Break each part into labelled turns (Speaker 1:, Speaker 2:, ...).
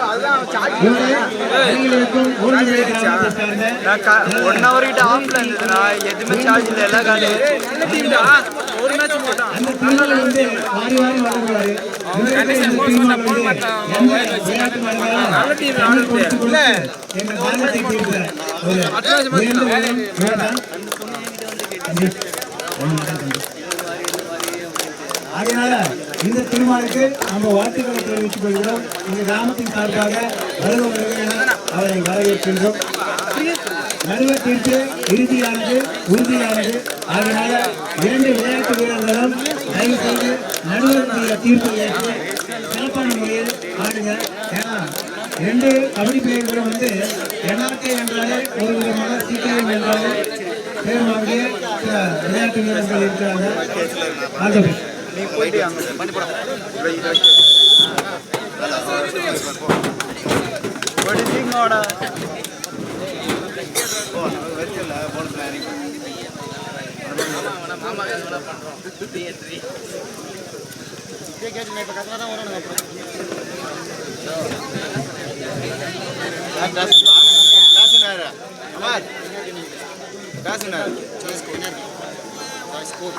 Speaker 1: 1 hour கிட்ட ஆஃப்ல இருந்ததுனா எதுமே சார்ஜ் இல்ல எல்லாம் காலி ஒரு மேட்ச் போட்டான் அந்த டீம்ல வந்து வாரி வாரி வளர்றாரு கனெக்ஷன் போட மாட்டான் நல்ல டீம் ஆடுது இல்ல எங்க பாலத்தை கேக்குறாரு ஒரு அட்வான்ஸ் மேட்ச் அதனால இந்த திருமாலுக்கு நம்ம வாழ்த்துக்களை தெரிவித்துக் கொள்கிறோம். இந்த கிராமத்தின் சார்பாக அவரை வரவேற்கின்றோம். நடுவர் தீர்ப்பு இறுதியானது உறுதியானது. அதனால 2 விளையாட்டு வீரர்களும் தயவு செய்து நடுவருடைய தீர்ப்பை ஏற்று சிறப்பான முறையில் ஆடுங்க. ஏன்னா 2 கபடி பிளேயர்களும் வந்து என்ஆர்கே என்றாலே ஒரு விதமாக சீக்கிரம் என்றாலே பேர் வாங்கிய விளையாட்டு வீரர்கள் இருக்கிறாங்க. ஆகவே நீ போயிட்டு அங்க பண்ணி போடா வாட் இஸ் இங் ஆர்டர் ஓ வெச்சல பால் பிளானிங் மாமா என்ன பண்றோம் 3 கேட்ச் மே பக்கத்துல தான் வரணும் அப்புறம் காசுனாரா அமர் காசுனாரா ஸ்கோர்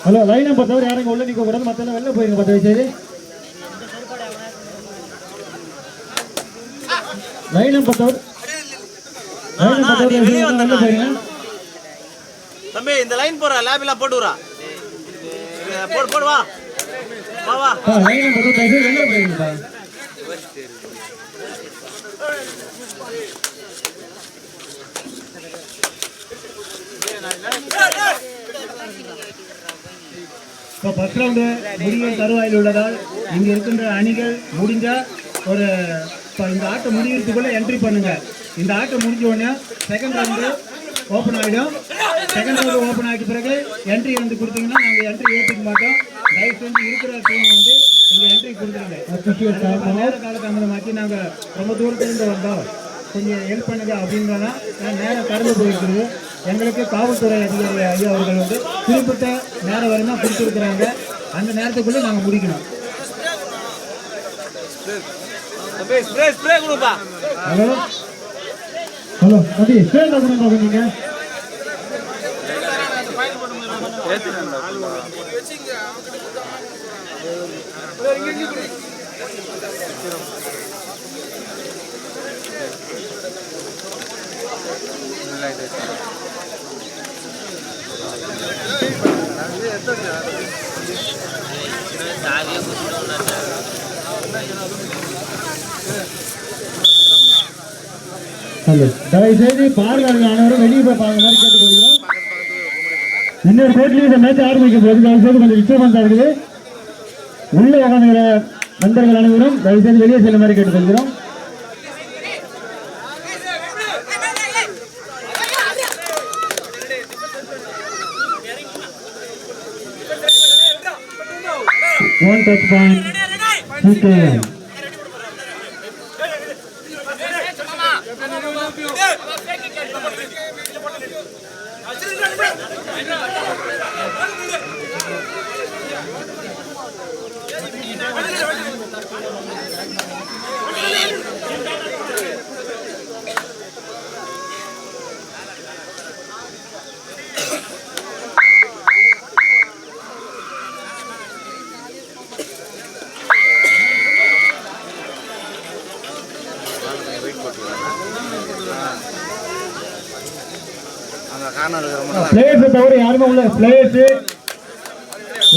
Speaker 1: ஹலோ லைனை பொறுத்தவரை யாரும் உள்ள நிற்க கூடாது, மற்ற வெளில போயிருங்க. 10 வயசு லைனை பொறுத்தவரை தம்பி இந்த லைன் போற லேப் எல்லாம் போட்டுறா போடு வா வா வா லைனை பொறுத்தவரை வெளில போயிருங்க. இப்போ ஃபர்ஸ்ட் ரவுண்டு முடியும் தருவாயில் உள்ளதால் இங்கே இருக்கின்ற அணிகள் முடிஞ்சா ஒரு இந்த ஆட்டம் முடிகிறதுக்குள்ளே என்ட்ரி பண்ணுங்க. இந்த ஆட்டம் முடிஞ்ச உடனே செகண்ட் ரவுண்டு ஓப்பன் ஆகிடும். செகண்ட் ரவுண்டு ஓப்பன் ஆகிய பிறகு என்ட்ரி வந்து கொடுத்தீங்கன்னா நாங்கள் என்ட்ரி ஏற்றிக்க மாட்டோம். தயவு செஞ்சு இருக்கிற டீம் வந்து நீங்கள் என்ட்ரி கொடுத்துருங்க. நேர காலதாமதமாக்கி நாங்கள் ரொம்ப தூரத்துலேருந்து வந்தோம், கொஞ்சம் ஹெல்ப் பண்ணுங்க அப்படின்றதான் நேரம் கடந்து போயிருக்கிறது. எங்களுக்கு காவல்துறை அதிகாரி ஐயா அவர்கள் வந்து குறிப்பிட்ட நேரம் வரை தான் கொடுத்துருக்குறாங்க. அந்த நேரத்துக்குள்ளே நாங்கள் முடிக்கணும். ஹலோ ஹலோ அது ஸ்பேர் கொடுங்க நீங்கள் தயவுசெய்து பார்வையாளர்கள் அனைவரும் வெளியே போய் பார்க்க மாதிரி கேட்டுக்கொள்கிறோம். இன்னொரு போட்டியில் இந்த மேட்ச் ஆரம்பிக்கும் போது தயவுசெய்து கொஞ்சம் டிஸ்டர்பன்ஸ் இருக்குது. உள்ளே உட்காந்துகிற நண்பர்கள் அனைவரும் தயவுசெய்து வெளியே செல்ல மாதிரி கேட்டுக்கொள்கிறோம். One touch point, CKM. Players தவிர யாருமே உள்ள players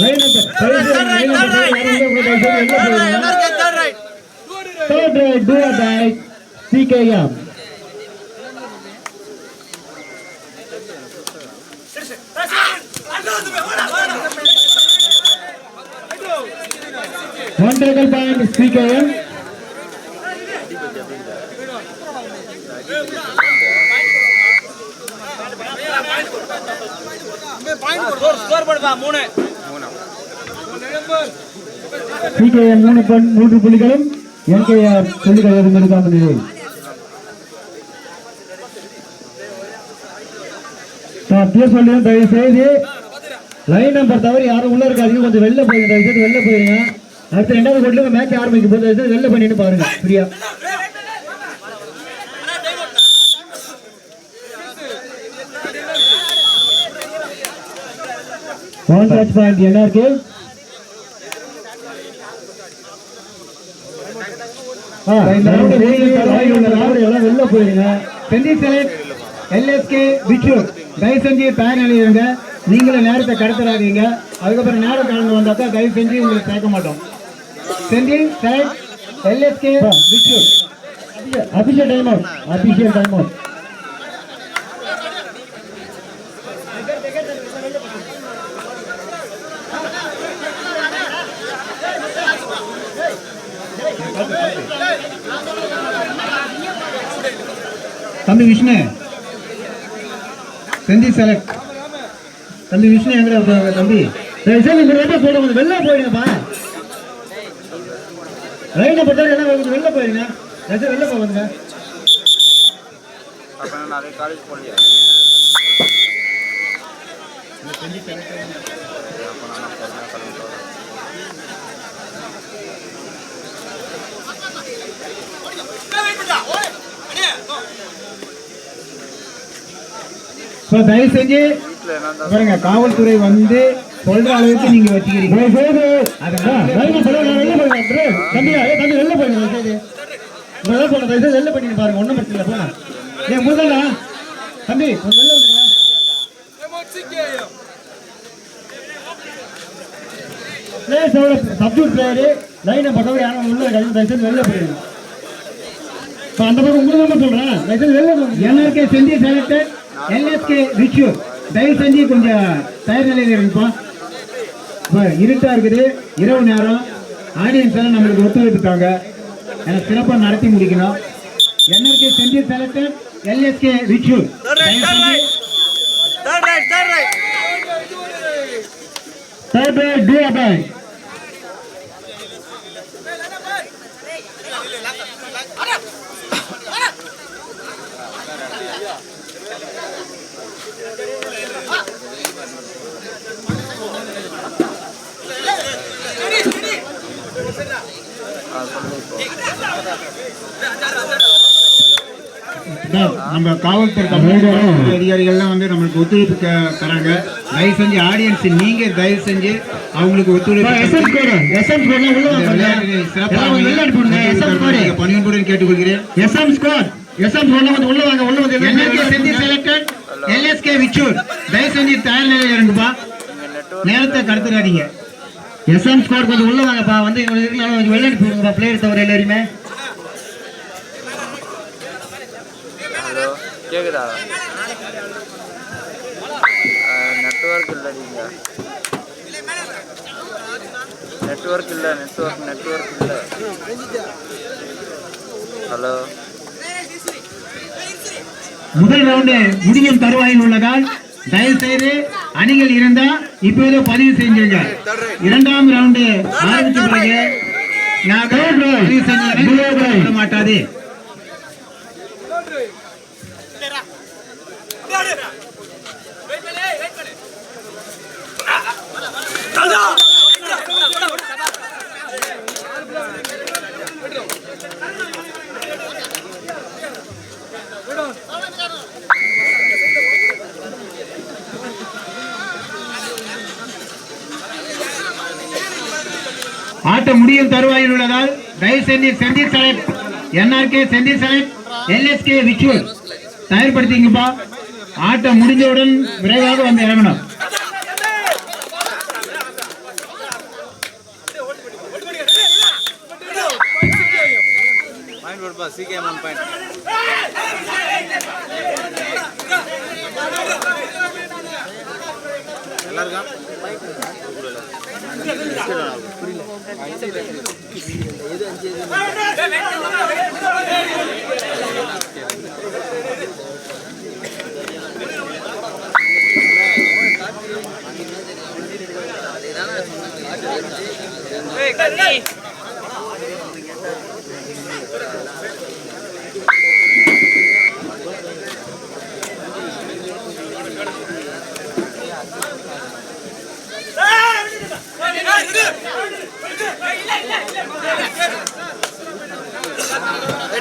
Speaker 1: line third right two are tie CKM. 1 tackle point CKM. CKM 3 புள்ளிகளும் NKR புள்ளிகள் எதுவும் எடுக்காமல் நிலையில். தயவு செய்து லைன் நம்பர் தவறி யாரும் உள்ள இருக்காதீங்க, கொஞ்சம் வெளில போயிருங்க, வெளில போயிருங்க. அடுத்த 2வது கோட்ல மேட்ச் ஆரம்பிக்கும் போது வெளில பண்ணிட்டு பாருங்க ஃப்ரீயா. One touch point NRK. வெளில போயிருங்க. செஞ்சி செலக்ட் LSK விச்சூர் தயவு செஞ்சு பேர் எழுதிருங்க. நீங்களும் நேரத்தை கடத்துறாதீங்க. அதுக்கப்புறம் நேரம் கலந்து வந்தாக்கா தயவு செஞ்சு உங்களுக்கு சேர்க்க மாட்டோம். செஞ்சி select LSK Vichur. Abhishek time out. Abhishek time out. தம்பி விஷ்ணு செஞ்சி செலக்ட். தம்பி விஷ்ணு எங்க தம்பி போடுங்க, வெளில போயிடுங்கப்பா. ரைட்டை பொறுத்தவரை என்ன வெளில போயிருங்க, வெளில போகுதுங்க. தயவு செஞ்சு பாருங்க, காவல்துறை வந்து சொல்ற அளவுக்கு நீங்க வச்சுக்கிறீங்க. வெளில பண்ணி பாருங்க, ஒன்னும் பிரச்சனை இல்லை. போனா ஏன் முதல்ல தம்பி வெளில வந்துருங்க. சப்ஸ்டியூட் பிளேயரு லைனை பக்கத்தில் யாரும் உள்ள தயவுசெய்து வெளில போயிருங்க. அந்த பக்கம் உங்களுக்கு சொல்றேன், தயவுசெய்து வெளில NRK செஞ்சு செலக்டட் LSK விச்சூர் தயவு செஞ்சு கொஞ்சம் தயார் நிலையில் இருக்குப்பா. இருட்டா இருக்குது, இரவு நேரம், ஆடியன்ஸ் எல்லாம் நம்மளுக்கு ஒத்துழைப்புக்காங்க. எனக்கு சிறப்பாக நடத்தி முடிக்கணும். NRK செஞ்சு செலக்டட் LSK விச்சூர் நம்ம காவல்துறை அதிகாரிகள்லாம் வந்து நம்மளுக்கு ஒத்துழைப்பு தராங்க. தயவு செஞ்சு ஆடியன்ஸ் நீங்க தயவு செஞ்சு அவங்களுக்கு ஒத்துழைப்பு பணியுடன் கேட்டுக்கொள்கிறேன். LSK விச்சூர் தயவு செஞ்சு தயார் நிலையில் இருந்துப்பா, நேரத்தை கடத்துறாதீங்க. SM ஸ்குவாட் கொஞ்சம் உள்ள வாங்கப்பா, வந்து வெளிநாடு போடுங்கப்பா பிளேயர் தவிர எல்லாருமே.
Speaker 2: கேக்குதா? நெட்வொர்க் இல்ல, நெட்வொர்க் இல்ல. ஹலோ,
Speaker 1: முதல் ரவுண்டு முடியும் தருவாயில் உள்ளதால் தயவு செய்து அணிகள் இருந்தா இப்போதே பதிவு செஞ்சுங்க. 2ஆம் ரவுண்டு ஆரம்பிச்ச பிறகு பதிவு செஞ்ச மாட்டாது. ஆட்டம் முடியும் தருவாயில் உள்ளதால் தயவு செஞ்சு Senthil select NRK Senthil select LSK Vichur தயார்படுத்திங்கப்பா. ஆட்டம் முடிஞ்சவுடன் விரைவாக வந்து இறங்கணும்.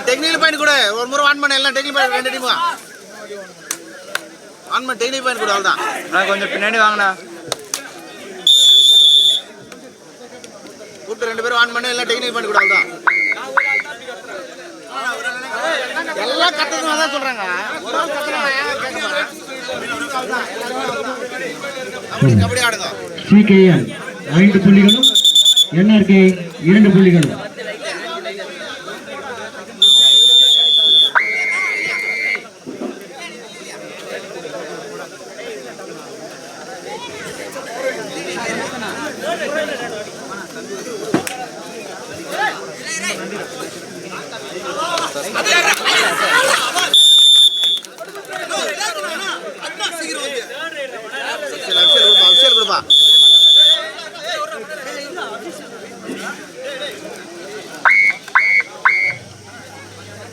Speaker 3: டெக்னிக்கல் பாயிண்ட் கூட ஒரு முறை ஆன் பண்ண எல்லாம் டெக்னிக்கல் பாயிண்ட் ரெண்டு டீமும் ஆன் பண்ண டெக்னிக்கல் பாயிண்ட் கூட அவ்வளோதான்.
Speaker 2: நான் கொஞ்சம் பின்னாடி வாங்கண்ணா.
Speaker 3: கூப்பிட்டு ரெண்டு பேரும் ஆன் பண்ண எல்லாம் டெக்னிக்கல் பாயிண்ட் கூட அவ்வளோதான். எல்லாம் கத்துறதுனால தான் சொல்றாங்க. ஒரு ஆள் கத்துறாங்க கபடி ஆடுங்க.
Speaker 1: CKN 5 புள்ளிகளும் NRK 2 புள்ளிகளும்.
Speaker 3: அபிஷேக் கொடுப்பா.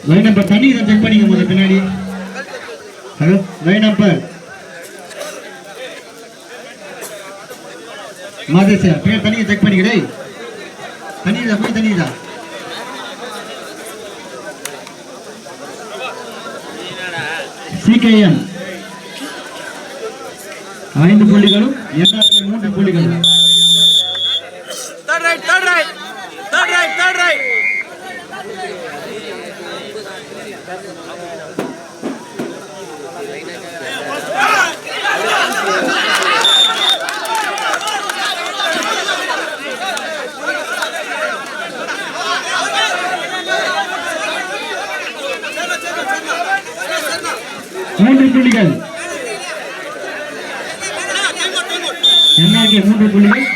Speaker 1: லைன் நம்பர் தண்ணி இதை செக் பண்ணிக்க முதல்ல பின்னாடி. ஹலோ லைன் நம்பர் மாதேஷா பின்னாடி தண்ணியை செக் பண்ணிக்கிறே. தண்ணி இதா போய் தண்ணி இதா. CKN 5 புள்ளிகளும் NRK 3 புள்ளிகளும்.
Speaker 3: Third right.
Speaker 1: மூன்று புள்ளிகள் NRK 3 புள்ளிகள்.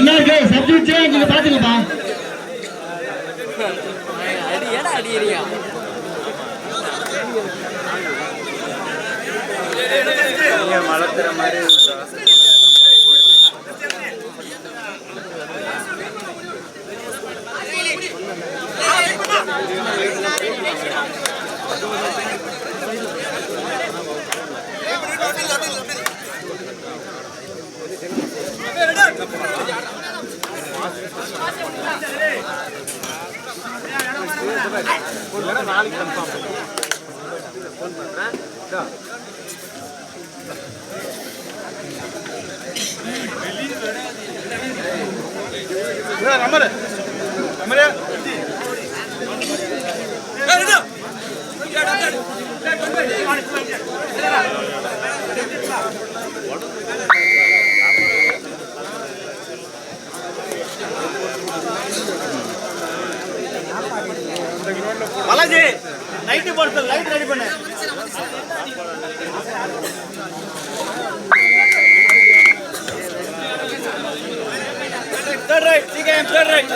Speaker 1: NRK சப்ஜெக்ட் சேஞ்ச் நீங்க பாத்துங்கப்பா.
Speaker 2: நீங்க மலத்துற மாதிரி இருக்கா? நாளைக்கு கன்ஃபார்ம் ஃபோன் பண்றேன்.
Speaker 3: அமர் அமர் பாலாஜி லைட் போடு, லைட் ரெடி பண்ணு. Third right, CKM, third right.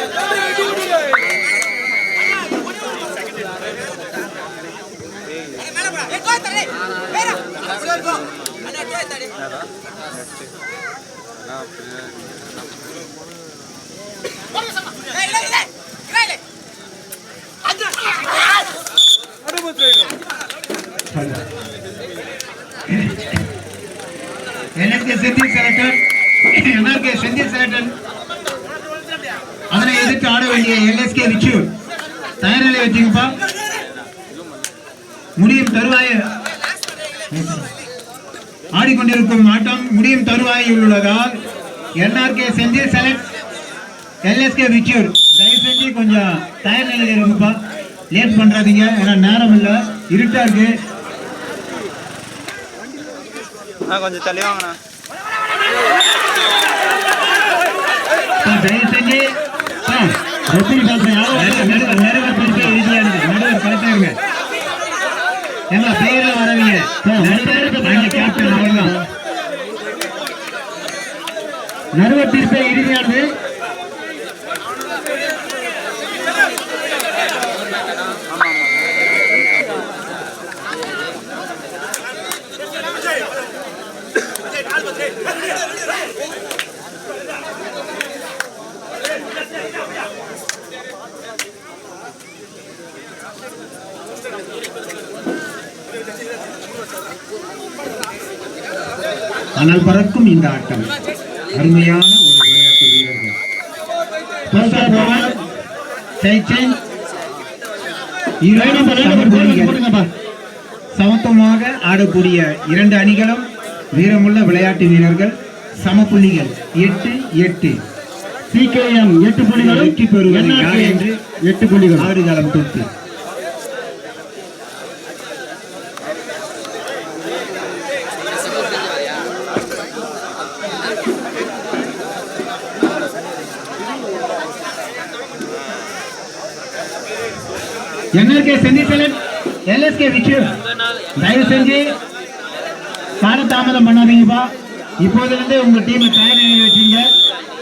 Speaker 1: NRK Senthil selected. அதனை எதிர்த்து ஆட வேண்டிய LSK விச்சூர் தயார் நிலை வச்சுங்கப்பா. முடியும் தருவாய ஆடிக்கொண்டிருக்கும் ஆட்டம் முடியும் தருவாயில் உள்ளதால் NRK Senthil select LSK Vichur தயவு செஞ்சு கொஞ்சம் தயார் நிலையில் இருக்குப்பா. லேட் பண்றாதீங்க, ஏன்னா நேரம் இல்லை, இருட்டா இருக்கு.
Speaker 2: கொஞ்சம் தள்ளி வாங்கண்ணா.
Speaker 1: தயவு செஞ்சு நடுவர் கரெக்டா இருங்க. ஏமா பேர்ல வரவீங்க கேப்டன் அவ்வளவுதான். நடுவர் தீர்ப்பை இறுதியானது. ஆனால் பறக்கும் இந்த ஆட்டம் அருமையான ஒரு விளையாட்டு வீரர்கள். சமத்துவமாக ஆடக்கூடிய இரண்டு அணிகளும் வீரமுள்ள விளையாட்டு வீரர்கள். சமப்புள்ளிகள் 8-8. CKM 8 புள்ளிகள், வெற்றி பெறுவது யார் என்று 8 புள்ளிகள். ஆடுகளம் தொட்டு NRK செந்திசலன் LSK விக்ரம் தயவு செஞ்சு காலதாமதம் பண்ணாதீங்கப்பா. இப்போதிலிருந்து உங்க டீமை தயார் நிலையில் வச்சுங்க.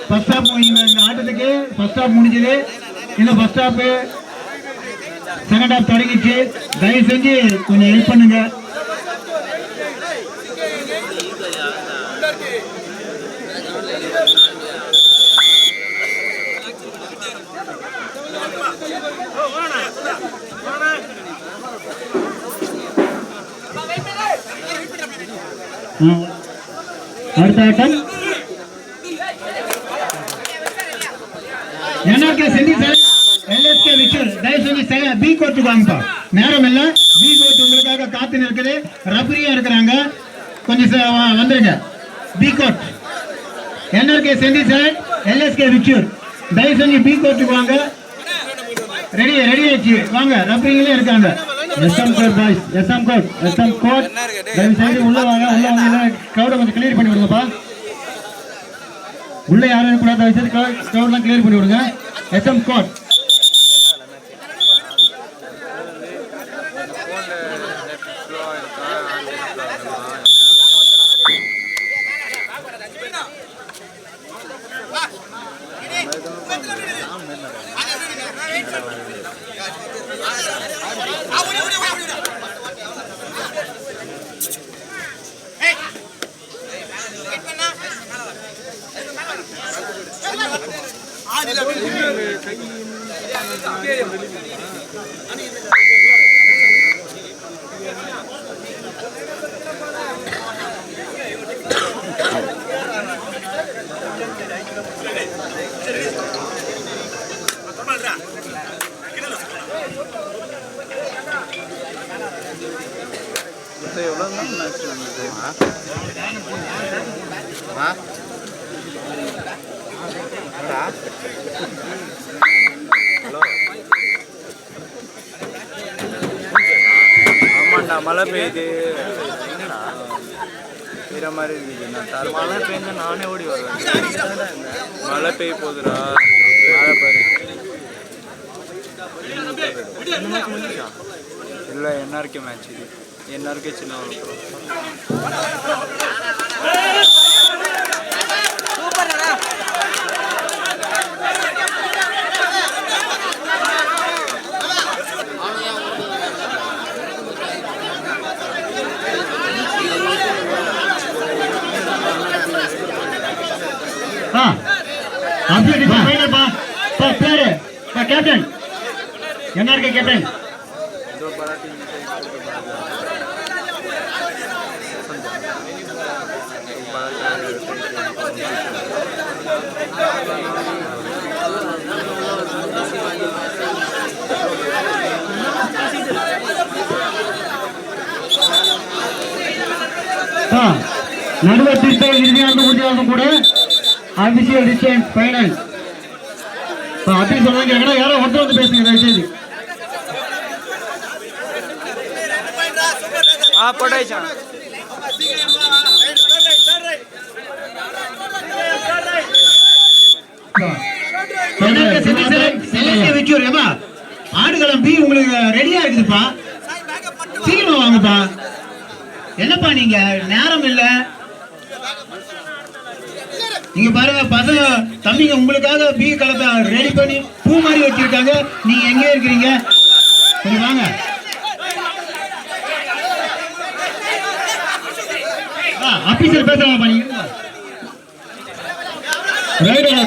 Speaker 1: ஃபர்ஸ்ட் ஹாஃப் இந்த ஆட்டத்துக்கு ஃபர்ஸ்ட் ஹாஃப் முடிஞ்சது. இன்னும் ஃபர்ஸ்ட் ஹாஃப் செகண்ட் ஹாஃப் தொடங்கிச்சு. தயவு செஞ்சு கொஞ்சம் ஹெல்ப் பண்ணுங்க. அடுத்த ஆட்டம் NRK செந்திசலன் LSK விக்ரம் தயவு செஞ்சு பி கோர்ட்டுக்கு வாங்கப்பா. நேரம் இல்ல. பி கோர்ட் உங்களுக்காக காத்து நிற்குது. ரஃபரியா இருக்கிறாங்க. கொஞ்சம் வந்துருங்க. பி கோர்ட் NRK செந்திசலன் LSK விக்ரம் தயவு செஞ்சு பி கோர்ட்டுக்கு வாங்க. ரெடி ஆச்சு வாங்க. ரஃபரிங்களே இருக்காங்க. SM court boys, SM court தயவு செய்து உள்ள வாங்க. கிரௌட கொஞ்சம் கிளியர் பண்ணி விடுங்கப்பா. உள்ள யாரும் கூட தயவு செய்து கிரௌட்லாம் கிளியர் பண்ணி விடுங்க. SM கோட்
Speaker 2: ஆமாண்டா மழை பெய்யுது. வேற மாதிரி இருக்குது. மழை பெய்ஞ்சா நானே ஓடி வருவேன். மழை பெய்ய போகுதுடா. மழை பாரு. இல்லை NRK மேட்ச் இது. NRK சின்ன
Speaker 1: கேப்டன் NRK கேப்டன் நடுவர் தீர்ப்பை இறுதியாக முடிஞ்சாலும் கூட அபிஷியல் டிஸ்டன்ஸ் ஃபைனல் அப்படி சொல்றாங்க. யாரோ ஒருத்தர் வந்து பேசுங்க தயவுசெய்து.
Speaker 2: போட்டாச்சா
Speaker 1: ஆடுகளம் பி உங்களுக்கு ரெடியா இருக்குதுப்பா. சீக்கிரம் வாங்க. வாங்கப்பா. என்னப்பா நீங்க நேரம் இல்ல. நீங்க பாருங்க பசங்க தம்பிங்க உங்களுக்காக பீ களத்தை ரெடி பண்ணி பூ மாதிரி வச்சிருக்காங்க. நீங்க எங்கே இருக்கிறீங்க? கொஞ்சம் வாங்க. ஆபீசர் பேசலாம் பண்ணீங்க. ரைடர்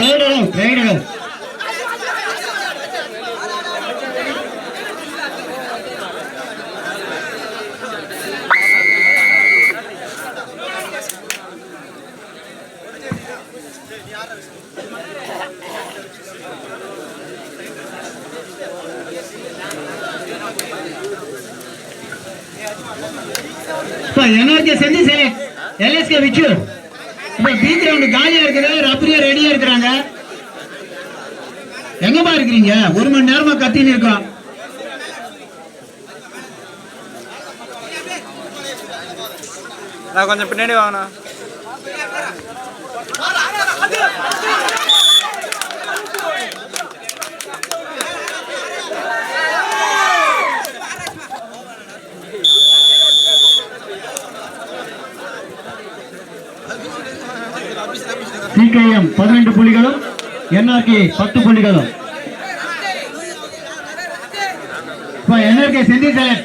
Speaker 1: NRK செஞ்சு சரி LSK விச்சு இப்ப பி கிரவுண்ட் காலியா இருக்குது. ரப்பரியா ரெடியா இருக்கிறாங்க. எங்கப்பா இருக்கிறீங்க? 1 மணி நேரமா கத்தின்னு இருக்கோம்.
Speaker 2: நான் கொஞ்சம் பின்னாடி வாங்கண்ணா.
Speaker 1: PKM 12 புள்ளிகளும் NRK 10 புள்ளிகளும். NRK Senthi sir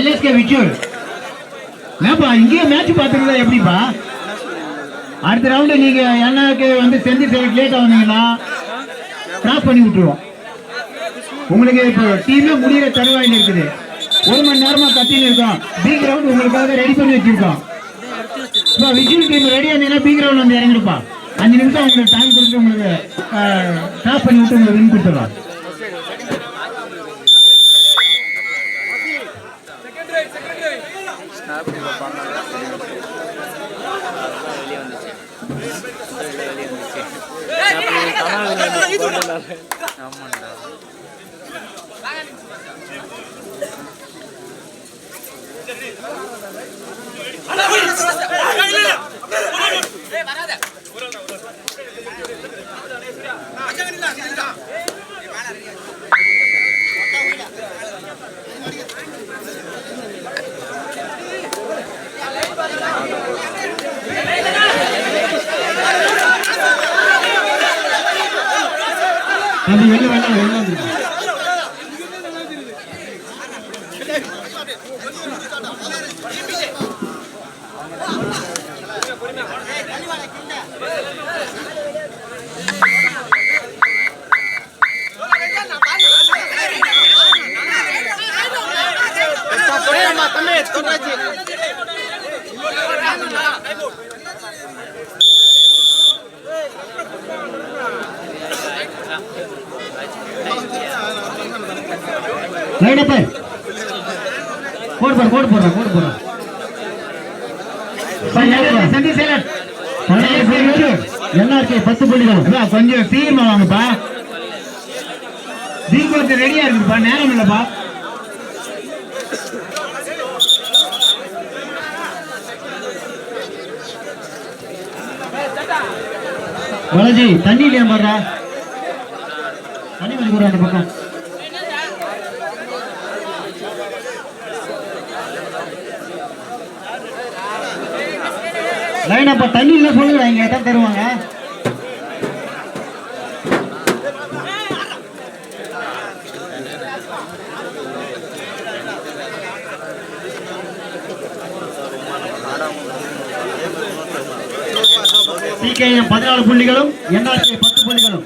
Speaker 1: LSK Vichur. ஏப்பா இங்கேயே மேட்ச் பார்த்துருந்தா எப்படிப்பா? அடுத்த ரவுண்டு நீங்க NRK வந்து செந்தி சார் லேட் ஆகுனீங்கன்னா கிராஸ் பண்ணி விட்டுருவோம். உங்களுக்கு இப்போ டீமே முடிகிற தருவாயில் இருக்குது. 1 மணி நேரமா கத்தின்னு இருக்கோம். பி கிரவுண்ட் உங்களுக்காக ரெடி பண்ணி வச்சிருக்கோம். விஜய் டீம் ரெடியா இருந்தீங்கன்னா பி கிரவுண்ட் வந்து இறங்கிடுப்பா. 5 நிமிஷம் உங்களுக்கு டைம் கொடுத்து உங்களுக்கு ஸ்டாப் பண்ணி விட்டு உங்களுக்கு வின் கொடுத்துடலாம். அது வெளியே வேண்டாம். கோடு போடுறோம். NRK 10 புள்ளிகள். கொஞ்சம் சீக்கிரமா வாங்கப்பா. தீபத்து ரெடியா இருக்குப்பா. நேரம் இல்லப்பா. பாலாஜி தண்ணி இல்லையா பாடுறா? தண்ணி கொஞ்சம் கூட அந்த பக்கம். லைனப்பா தண்ணி இல்லை சொல்லுங்க. இங்க தான் தருவாங்க. PKM 14 புள்ளிகளும் NRK 10 புள்ளிகளும்.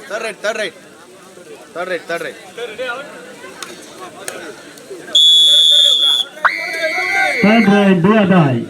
Speaker 3: Third right.
Speaker 1: Third right, do or die.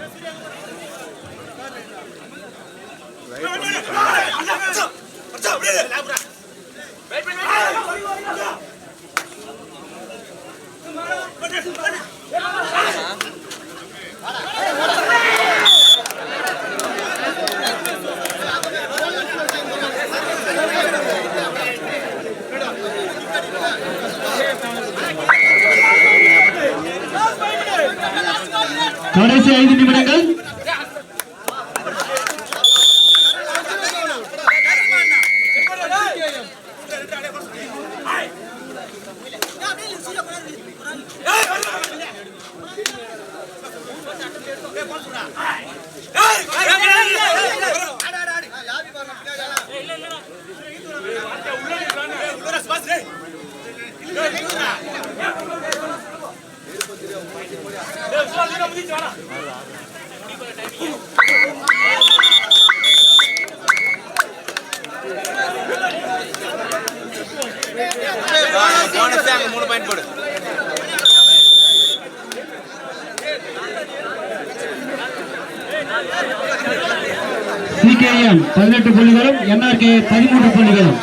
Speaker 1: கடைசி 5 நிமிடங்கள்.
Speaker 3: போனஸ் அங்க 3 பாயிண்ட் போடு.
Speaker 1: CKM 18 புள்ளிகளும் NRK 13 புள்ளிகளும்.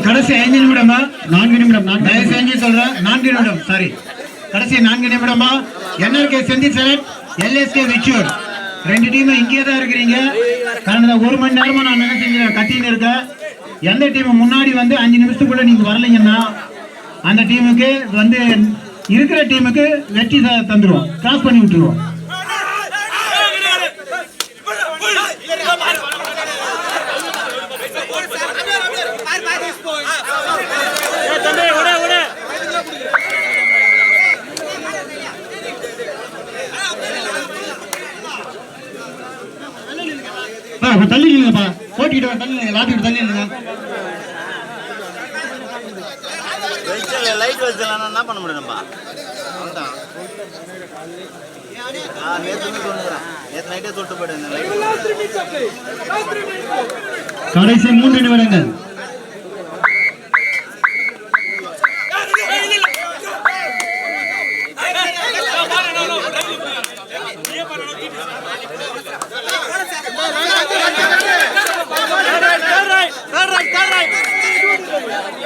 Speaker 1: கடைசி 5 நிமிடமா 4 நிமிடம் தயவு செஞ்சு சொல்றேன் 4 நிமிடம் சாரி கடைசி 4 நிமிடமா NRK Senthi select LSK Vichur 2 team இங்கே தான் இருக்கிறீங்க. கடந்த 1 மணி நேரமா நான் என்ன செஞ்சேன் கத்தின்னு இருக்கேன். எந்த டீம் முன்னாடி வந்து 5 நிமிஷத்துக்குள்ள நீங்க வரலைங்கன்னா அந்த டீமுக்கு வந்து இருக்கிற டீமுக்கு வெற்றி தந்துருவோம், கிராஸ் பண்ணி விட்டுருவோம். தள்ளி இல்லைங்கப்பா, போட்டிட்டு தள்ளி லாட்டிட்டு தள்ளி இல்லைங்க.
Speaker 3: லைட் வச்சலாம் என்ன பண்ண முடியும்பா? நேற்று சொல்லிட்டு போயிடுங்க.
Speaker 1: கடைசி 3 நிமிடங்கள்.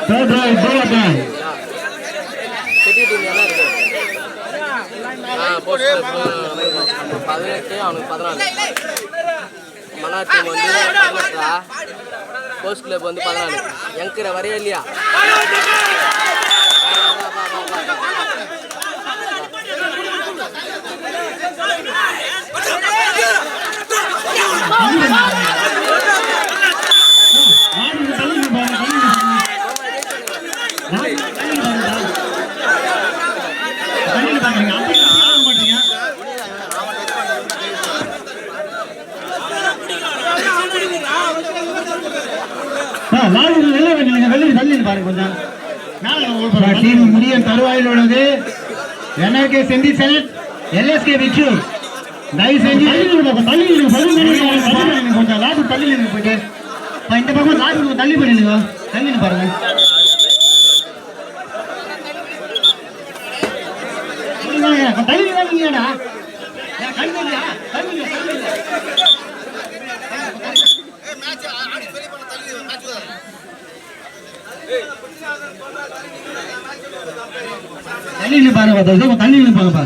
Speaker 1: Third right, ball down.
Speaker 4: Post club வந்து 14 எங்கற வரையே இல்லையா? முடியும் தருவாயில் உள்ளது NRK Senthi select LSK Vichur. தயவு செஞ்சு கொஞ்சம் லாட்டு தள்ளி போயிட்டு இந்த பக்கம் லாட்டு தள்ளி பண்ணிடுங்க. தள்ளி பாருங்க. தள்ளி வாங்கிங்கடா தண்ணி பாருங்க, தண்ணி பாருங்கப்பா.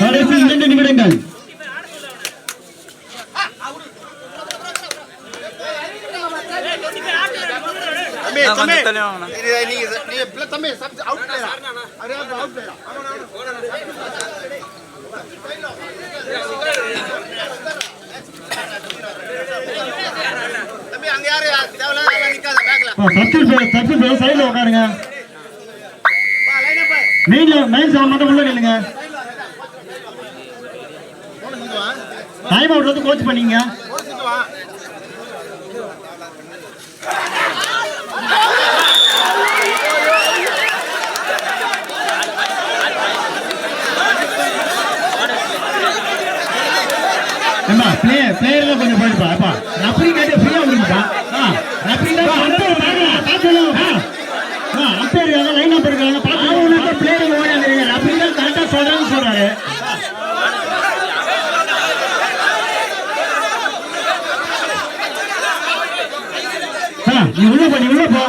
Speaker 4: கடைசி 2 நிமிடங்கள். சைடுல உட்காருங்க. மெயின் சவுண்ட் மட்டும் உள்ள நில்லுங்க. டைம் அவுட் வந்து கோச் பண்ணீங்க. ஏமா பிளேயர்ல கொஞ்சம் போயிடுப்பா அப்பா ரஃப்ரி கேட்டு ஃப்ரீயா விடுங்கப்பா ரஃப்ரி தான் அம்பையர் பாக்கணும் அம்பையர் இருக்காங்க லைன் அப் இருக்காங்க பாக்கணும் பிளேயர் ஓடாதீங்க ரஃப்ரி தான் கரெக்டா சொல்றேன்னு சொல்றாரு நீ உள்ள போ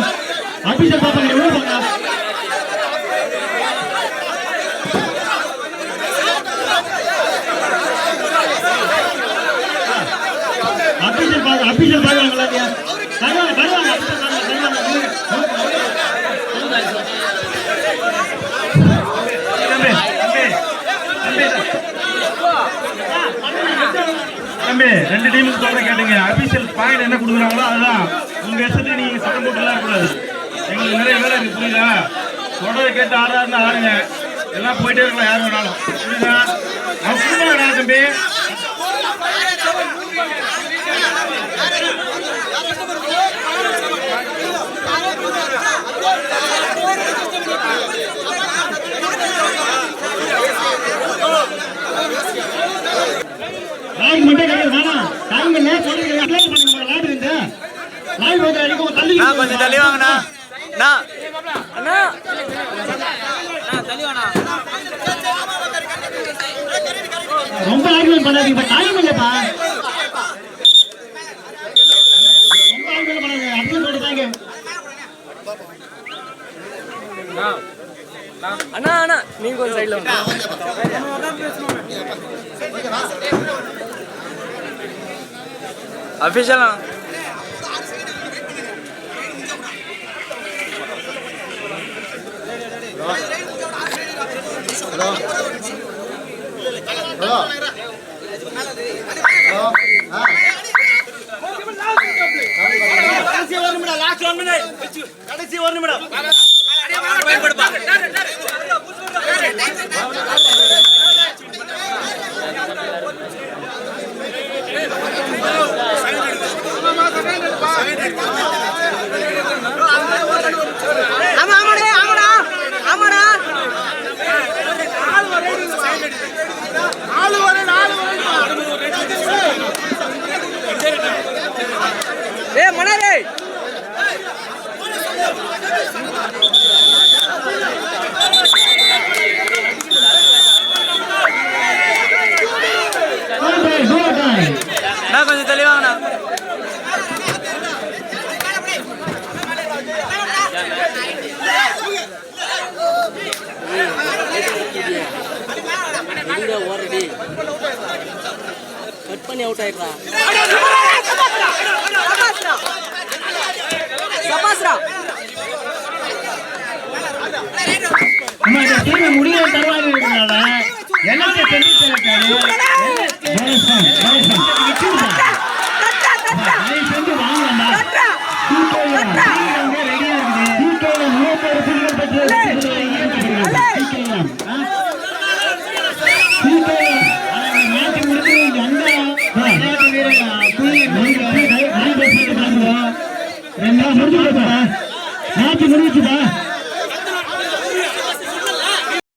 Speaker 4: ஆபீசர் பாப்பா நீ உள்ள போங்க ஆபீசர் பாருங்களா வருவாங்க
Speaker 1: தம்பி 2 டீமுக்கு சொல்ற கேட்டுங்க அபிஷியல் பாயிண்ட் என்ன கொடுக்குறாங்களோ அதுதான் உங்க இஷ்டத்துக்கு நீங்க சட்டம் போட்டுலாம் கூடாது எங்களுக்கு நிறைய வேலை இருக்கு புரியுதா சொல்றதை கேட்டு ஆடுறாருன்னா ஆடுங்க எல்லாம் போயிட்டே இருக்கலாம் யார் வேணாலும் புரியுதா அவசியமா தம்பி
Speaker 2: கொஞ்சம் தள்ளி வாங்கண்ணா
Speaker 4: ரொம்ப ஆர்கியூமென்ட் பண்ணாதீங்க டைம் இல்லப்பா ரொம்ப ஆர்கியூமென்ட் பண்ணாதீங்க அப்படியே சொல்லிட்டாங்க
Speaker 2: அண்ணா நீங்க கொஞ்சம் சைடுல வாங்க அபிஷியலா
Speaker 3: கடைசி 1 நிமிடம் மணரே
Speaker 2: கொஞ்சம் தெளிவாங்கண்ணா
Speaker 5: கட் பண்ணி அவுட் ஆயிடுறா
Speaker 4: முடிய தருவாங்க எனக்கு செஞ்சு வாங்கலாம்டா ரெடியா இருக்குது மேட்ச் முடிஞ்சுப்பா